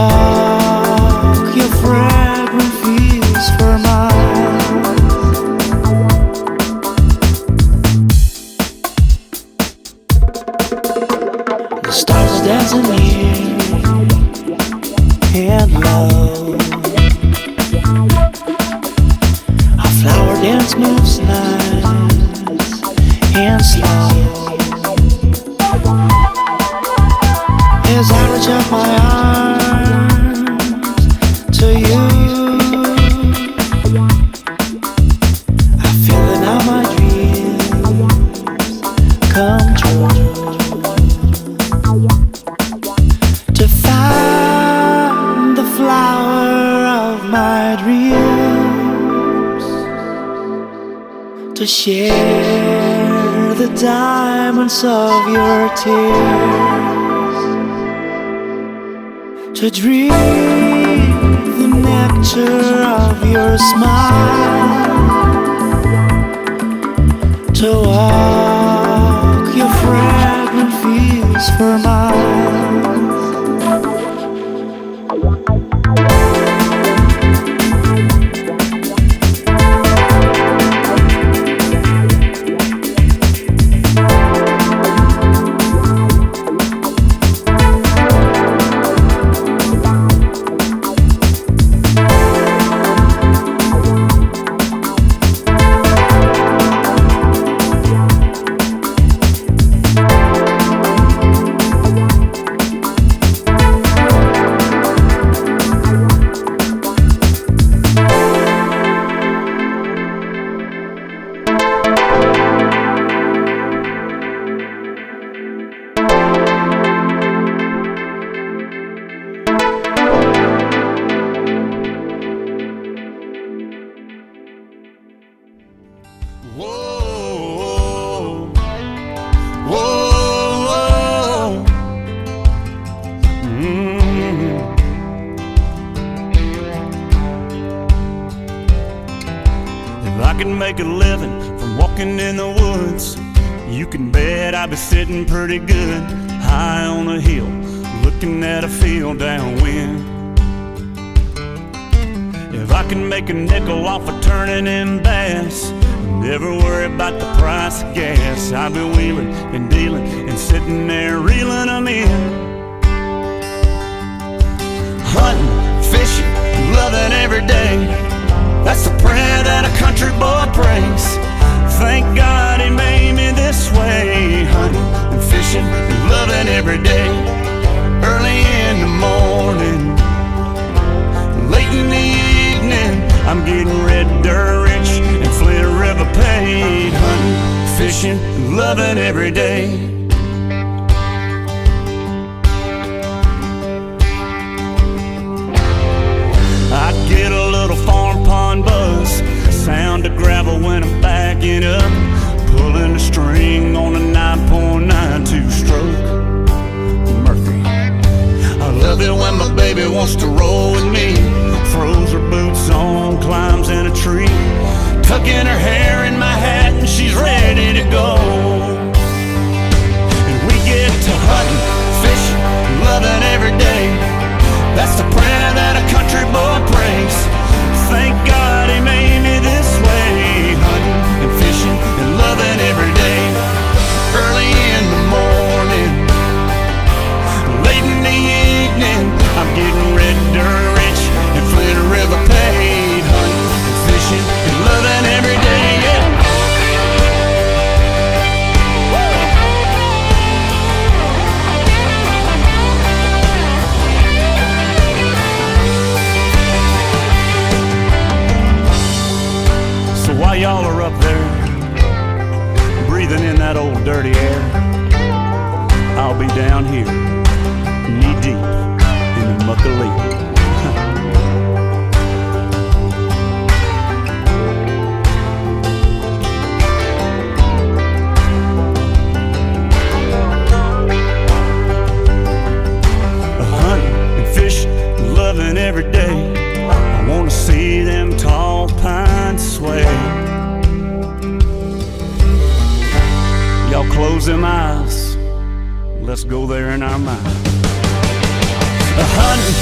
walk your fragrant fields for miles. The stars are dancing near and low. Our flower dance moves nice and slow. As I reach out my arms to you, I feel that now my dreams come true. To find the flower of my dreams, to share the diamonds of your tears, to drink the nectar of your smile, to walk your fragrant fields for miles. Whoa, whoa, If I could make a living from walking in the woods, you can bet I'd be sitting pretty good high on a hill, looking at a field downwind. If I could make a nickel off of turning in bass, never worry about the price of gas, I'd be wheeling and dealing and sitting there reeling them in. Hunting, fishing, loving every day, that's the prayer that a country boy prays. Thank God he made me this way. Hunting and fishing and loving every day. Early in the morning, late in the evening, I'm getting red dirt rich and Flint River paid. Hunting, fishing, and loving every day. I get a little farm pond buzz, sound of gravel when I'm backing up, pulling the string on a 9.9 two-stroke Murphy. I love it when my baby wants to roll with me, throws her boots on, climbs in a tree, tucking her hair in my hat and she's ready to go. And we get to hunting, fishing, loving every day, that's the prayer that a country boy prays. Thank God he made me this way. Hunting and fishing and loving every day. Early in the morning, late in the evening, I'm getting red dirt rich and Flint River paid. Hunting and fishing and loving every day, yeah. While y'all are up there, breathing in that old dirty air, I'll be down here, knee deep in the muckalee. Hunting and fishing, loving every day, I wanna see them tall pines sway. Y'all close them eyes, let's go there in our mind. Hunting,